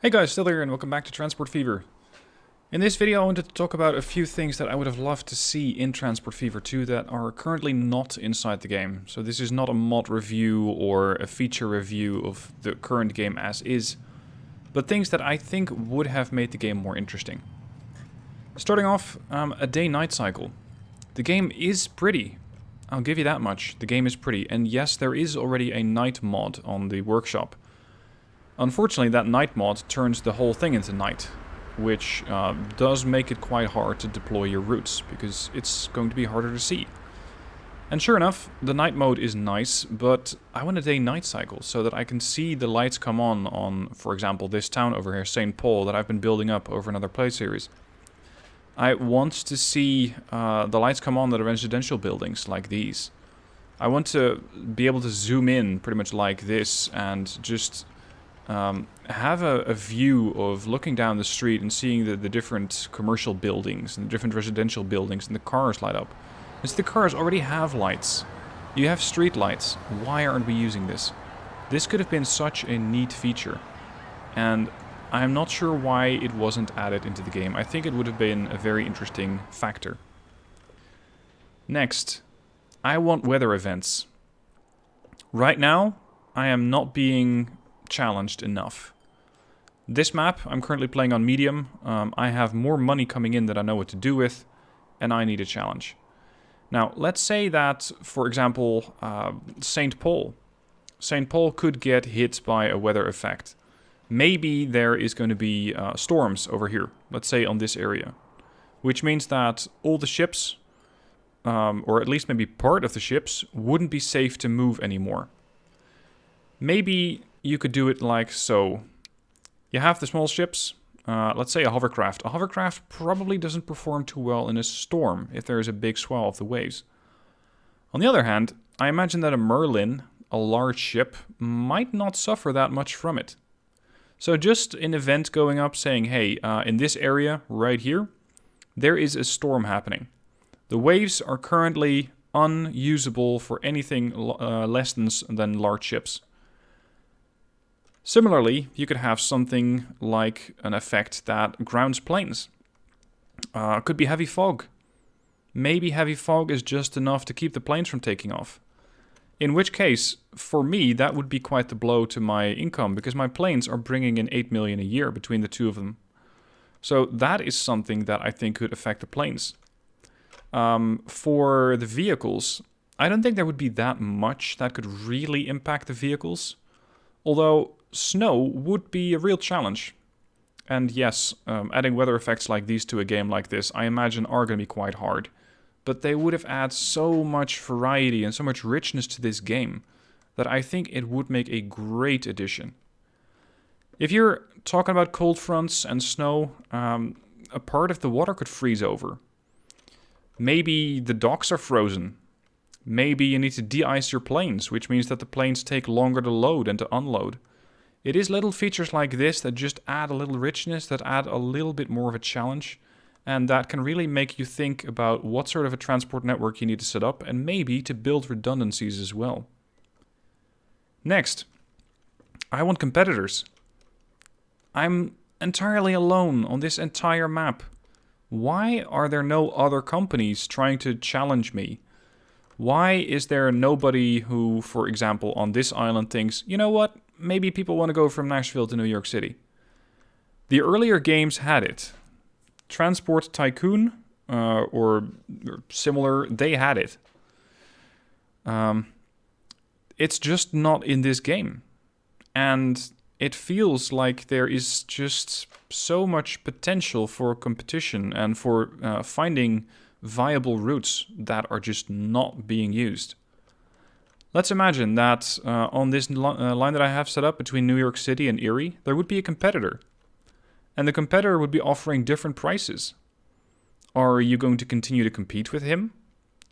Hey guys, still here and welcome back to Transport Fever. In this video I wanted to talk about a few things that I would have loved to see in Transport Fever 2 that are currently not inside the game. So this is not a mod review or a feature review of the current game as is, but things that I think would have made the game more interesting. Starting off, a day-night cycle. The game is pretty. I'll give you that much. The game is pretty, and yes, there is already a night mod on the workshop. Unfortunately, that night mod turns the whole thing into night, which does make it quite hard to deploy your routes, because it's going to be harder to see. And sure enough, the night mode is nice, but I want a day-night cycle, so that I can see the lights come on, for example, this town over here, St. Paul, that I've been building up over another play series. I want to see the lights come on at residential buildings like these. I want to be able to zoom in pretty much like this and just have a view of looking down the street and seeing the different commercial buildings and the different residential buildings and the cars light up. Since the cars already have lights. You have street lights. Why aren't we using this? This could have been such a neat feature. And I'm not sure why it wasn't added into the game. I think it would have been a very interesting factor. Next, I want weather events. Right now, I am not being challenged enough. This map, I'm currently playing on medium. I have more money coming in that I know what to do with, and I need a challenge. Now, let's say that, for example, St. Paul. St. Paul could get hit by a weather effect. Maybe there is going to be storms over here, let's say on this area. Which means that all the ships, or at least maybe part of the ships, wouldn't be safe to move anymore. Maybe you could do it like so. You have the small ships, let's say a hovercraft. A hovercraft probably doesn't perform too well in a storm if there is a big swell of the waves. On the other hand, I imagine that a Merlin, a large ship, might not suffer that much from it. So just an event going up saying, hey, in this area right here, there is a storm happening. The waves are currently unusable for anything less than large ships. Similarly, you could have something like an effect that grounds planes. Could be heavy fog. Maybe heavy fog is just enough to keep the planes from taking off. In which case, for me, that would be quite the blow to my income, because my planes are bringing in 8 million a year between the two of them. So that is something that I think could affect the planes. For the vehicles, I don't think there would be that much that could really impact the vehicles. Although snow would be a real challenge. And yes, adding weather effects like these to a game like this, I imagine are going to be quite hard. But they would have added so much variety and so much richness to this game that I think it would make a great addition. If you're talking about cold fronts and snow, a part of the water could freeze over. Maybe the docks are frozen. Maybe you need to de-ice your planes, which means that the planes take longer to load and to unload. It is little features like this that just add a little richness, that add a little bit more of a challenge, and that can really make you think about what sort of a transport network you need to set up, and maybe to build redundancies as well. Next, I want competitors. I'm entirely alone on this entire map. Why are there no other companies trying to challenge me? Why is there nobody who, for example, on this island thinks, you know what, maybe people want to go from Nashville to New York City? The earlier games had it. Transport Tycoon, or similar, they had it. It's just not in this game. And it feels like there is just so much potential for competition and for finding viable routes that are just not being used. Let's imagine that on this line that I have set up between New York City and Erie, there would be a competitor. And the competitor would be offering different prices. Are you going to continue to compete with him?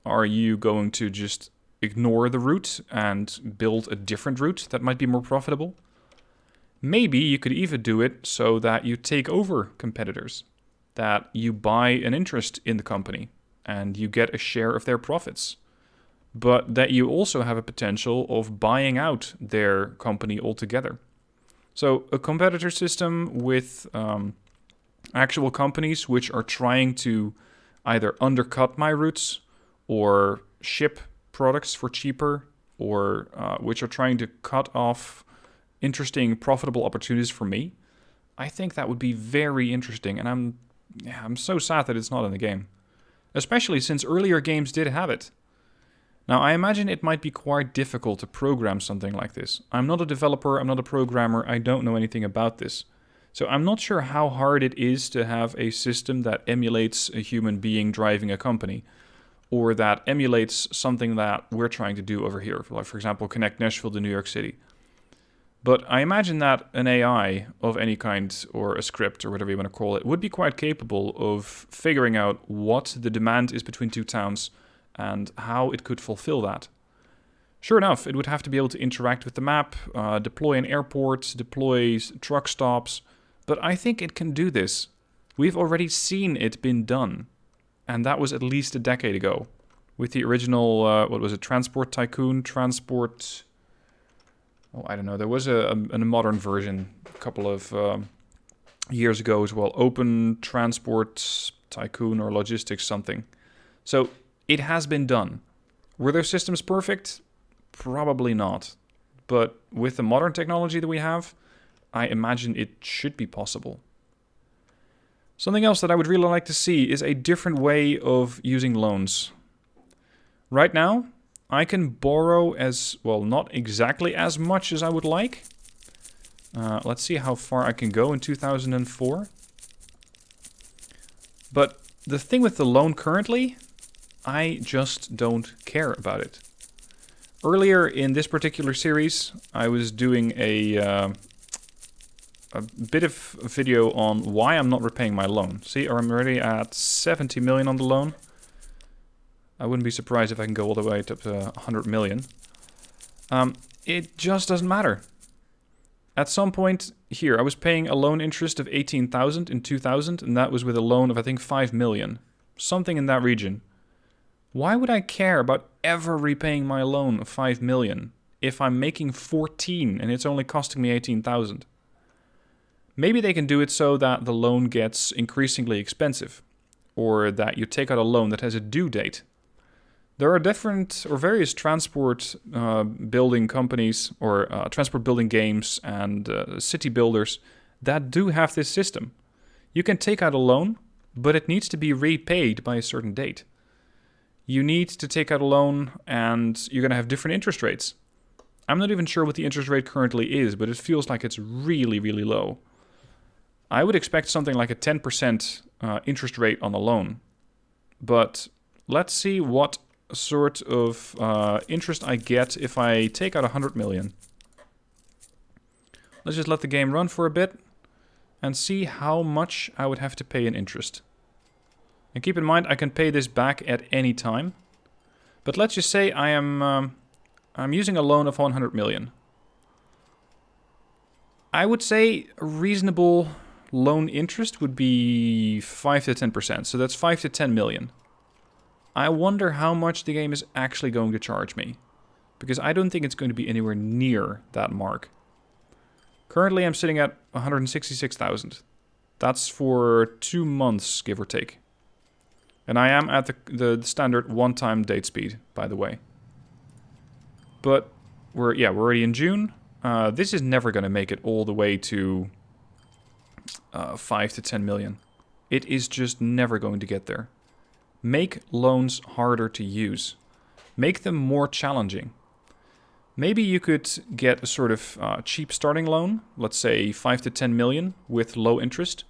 Are you going to just ignore the route and build a different route that might be more profitable? Maybe you could even do it so that you take over competitors, that you buy an interest in the company and you get a share of their profits, but that you also have a potential of buying out their company altogether. So a competitor system with actual companies which are trying to either undercut my routes or ship products for cheaper, or which are trying to cut off interesting, profitable opportunities for me. I think that would be very interesting, and I'm so sad that it's not in the game. Especially since earlier games did have it. Now, I imagine it might be quite difficult to program something like this. I'm not a developer, I'm not a programmer, I don't know anything about this. So I'm not sure how hard it is to have a system that emulates a human being driving a company, or that emulates something that we're trying to do over here, like for example, connect Nashville to New York City. But I imagine that an AI of any kind, or a script, or whatever you want to call it, would be quite capable of figuring out what the demand is between two towns and how it could fulfill that. Sure enough, it would have to be able to interact with the map, deploy an airport, deploy truck stops, but I think it can do this. We've already seen it been done, and that was at least a decade ago, with the original, what was it, Transport Tycoon, I don't know, there was a modern version a couple of years ago as well, Open Transport Tycoon or Logistics something. So it has been done. Were those systems perfect? Probably not. But with the modern technology that we have, I imagine it should be possible. Something else that I would really like to see is a different way of using loans. Right now, I can borrow as, well, not exactly as much as I would like. Let's see how far I can go in 2004. But the thing with the loan currently, I just don't care about it. Earlier in this particular series, I was doing a bit of video on why I'm not repaying my loan. See, I'm already at 70 million on the loan. I wouldn't be surprised if I can go all the way up to 100 million. It just doesn't matter. At some point here, I was paying a loan interest of 18,000 in 2000, and that was with a loan of, I think, 5 million. Something in that region. Why would I care about ever repaying my loan of 5 million if I'm making 14 and it's only costing me 18,000? Maybe they can do it so that the loan gets increasingly expensive, or that you take out a loan that has a due date. There are different or various transport building companies or transport building games and city builders that do have this system. You can take out a loan, but it needs to be repaid by a certain date. You need to take out a loan and you're going to have different interest rates. I'm not even sure what the interest rate currently is, but it feels like it's really, really low. I would expect something like a 10% interest rate on a loan. But let's see what sort of interest I get if I take out 100 million. Let's just let the game run for a bit and see how much I would have to pay in interest. And keep in mind, I can pay this back at any time. But let's just say I'm using a loan of 100 million. I would say a reasonable loan interest would be 5 to 10%. So that's 5 to 10 million. I wonder how much the game is actually going to charge me, because I don't think it's going to be anywhere near that mark. Currently, I'm sitting at 166,000. That's for 2 months, give or take. And I am at the standard one-time date speed, by the way. But we're already in June. This is never going to make it all the way to 5 to 10 million. It is just never going to get there. Make loans harder to use. Make them more challenging. Maybe you could get a sort of cheap starting loan, let's say 5 to 10 million with low interest,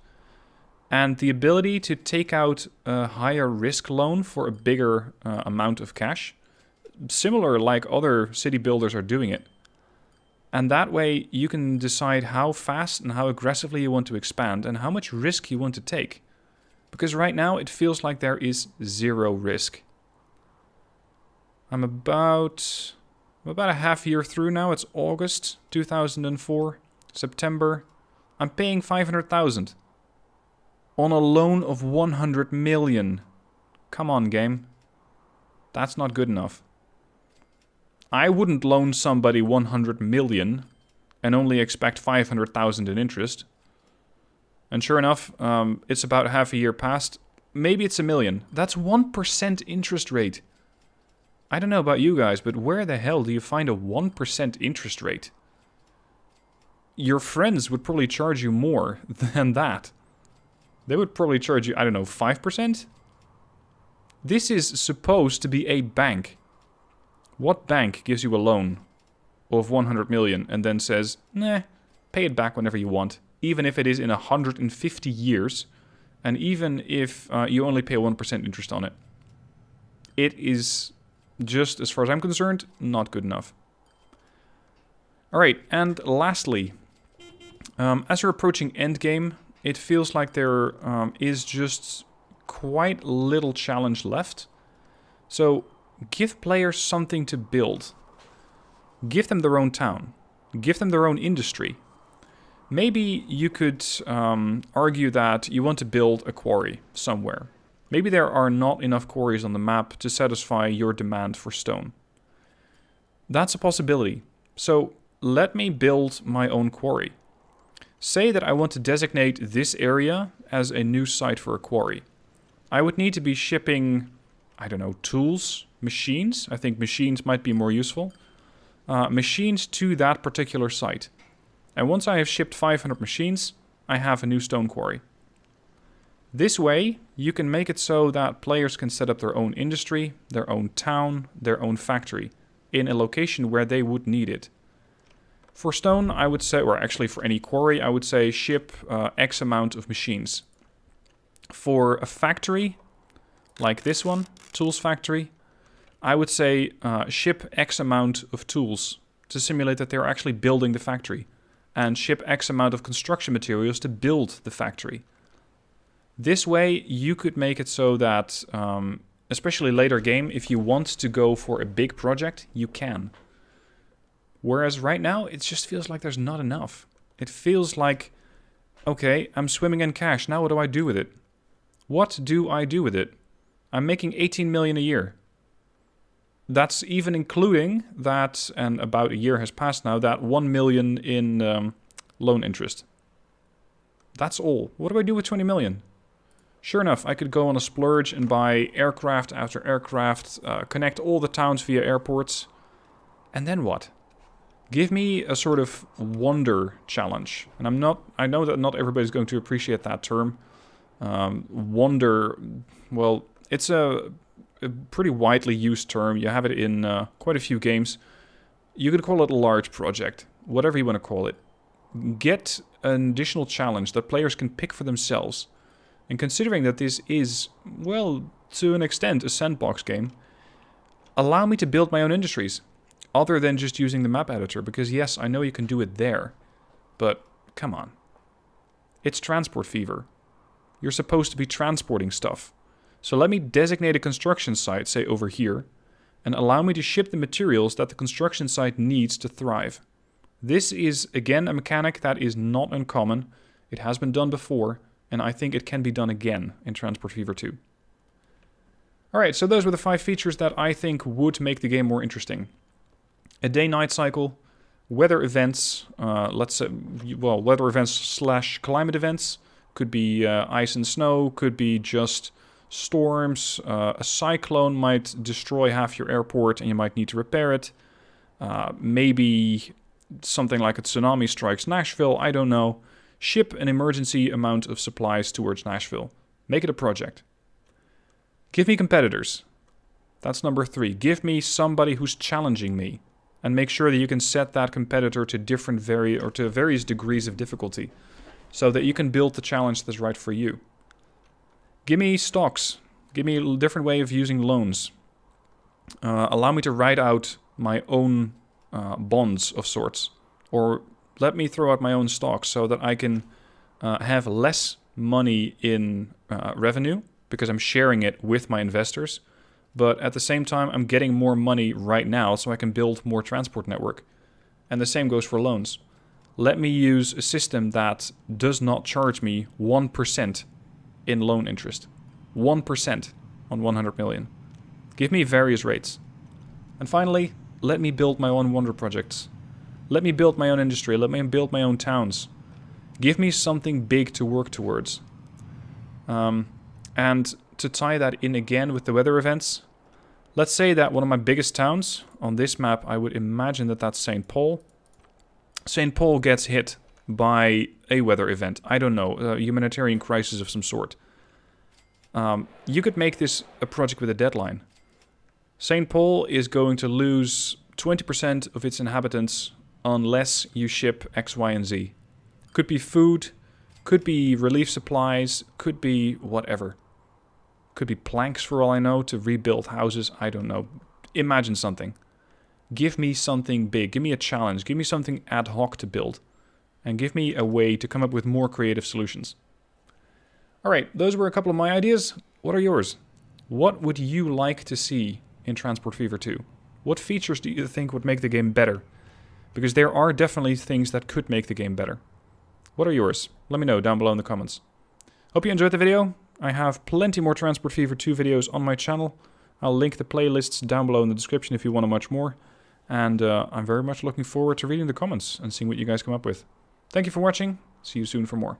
and the ability to take out a higher risk loan for a bigger amount of cash, similar like other city builders are doing it. And that way you can decide how fast and how aggressively you want to expand and how much risk you want to take. Because right now it feels like there is zero risk. I'm about a half year through now. It's August 2004, September. I'm paying 500,000 on a loan of 100 million. Come on, game. That's not good enough. I wouldn't loan somebody 100 million and only expect 500,000 in interest. And sure enough, it's about half a year past. Maybe it's 1 million. That's 1% interest rate. I don't know about you guys, but where the hell do you find a 1% interest rate? Your friends would probably charge you more than that. They would probably charge you, I don't know, 5%? This is supposed to be a bank. What bank gives you a loan of 100 million and then says, nah, pay it back whenever you want, even if it is in 150 years, and even if you only pay 1% interest on it? It is just, as far as I'm concerned, not good enough. Alright, and lastly, as you're approaching endgame, it feels like there is just quite little challenge left. So give players something to build. Give them their own town. Give them their own industry. Maybe you could argue that you want to build a quarry somewhere. Maybe there are not enough quarries on the map to satisfy your demand for stone. That's a possibility. So let me build my own quarry. Say that I want to designate this area as a new site for a quarry. I would need to be shipping, I don't know, tools, machines. I think machines might be more useful. Machines to that particular site. And once I have shipped 500 machines, I have a new stone quarry. This way, you can make it so that players can set up their own industry, their own town, their own factory, in a location where they would need it. For stone, I would say, or actually for any quarry, I would say ship X amount of machines. For a factory, like this one, tools factory, I would say ship X amount of tools to simulate that they're actually building the factory, and ship X amount of construction materials to build the factory. This way, you could make it so that, especially later game, if you want to go for a big project, you can. Whereas right now, it just feels like there's not enough. It feels like, okay, I'm swimming in cash, now what do I do with it? What do I do with it? I'm making 18 million a year. That's even including that, and about a year has passed now, that 1 million in loan interest. That's all. What do I do with 20 million? Sure enough, I could go on a splurge and buy aircraft after aircraft, connect all the towns via airports. And then what? Give me a sort of wonder challenge. And I know that not everybody's going to appreciate that term. Wonder, well, it's a pretty widely used term. You have it in quite a few games. You could call it a large project, whatever you want to call it. Get an additional challenge that players can pick for themselves. And considering that this is, well, to an extent, a sandbox game, allow me to build my own industries, other than just using the map editor, because yes, I know you can do it there, but come on. It's Transport Fever. You're supposed to be transporting stuff. So let me designate a construction site, say over here, and allow me to ship the materials that the construction site needs to thrive. This is, again, a mechanic that is not uncommon. It has been done before, and I think it can be done again in Transport Fever 2. Alright, so those were the 5 features that I think would make the game more interesting. A day-night cycle, weather events, let's say, well, weather events / climate events, could be ice and snow, could be just storms, a cyclone might destroy half your airport and you might need to repair it. Maybe something like a tsunami strikes Nashville, I don't know. Ship an emergency amount of supplies towards Nashville. Make it a project. Give me competitors. That's number 3. Give me somebody who's challenging me. And make sure that you can set that competitor to to various degrees of difficulty, so that you can build the challenge that's right for you. Give me stocks. Give me a different way of using loans. Allow me to write out my own bonds of sorts. Or let me throw out my own stocks so that I can have less money in revenue, because I'm sharing it with my investors. But at the same time, I'm getting more money right now so I can build more transport network. And the same goes for loans. Let me use a system that does not charge me 1% in loan interest. 1% on 100 million. Give me various rates. And finally, let me build my own wonder projects. Let me build my own industry. Let me build my own towns. Give me something big to work towards. And to tie that in again with the weather events, let's say that one of my biggest towns on this map, I would imagine that that's St. Paul. St. Paul gets hit by a weather event. I don't know, a humanitarian crisis of some sort. You could make this a project with a deadline. St. Paul is going to lose 20% of its inhabitants unless you ship X, Y, and Z. Could be food, could be relief supplies, could be whatever. Could be planks for all I know to rebuild houses, I don't know. Imagine something. Give me something big, give me a challenge, give me something ad hoc to build. And give me a way to come up with more creative solutions. Alright, those were a couple of my ideas. What are yours? What would you like to see in Transport Fever 2? What features do you think would make the game better? Because there are definitely things that could make the game better. What are yours? Let me know down below in the comments. Hope you enjoyed the video. I have plenty more Transport Fever 2 videos on my channel. I'll link the playlists down below in the description if you want to watch more. And I'm very much looking forward to reading the comments and seeing what you guys come up with. Thank you for watching. See you soon for more.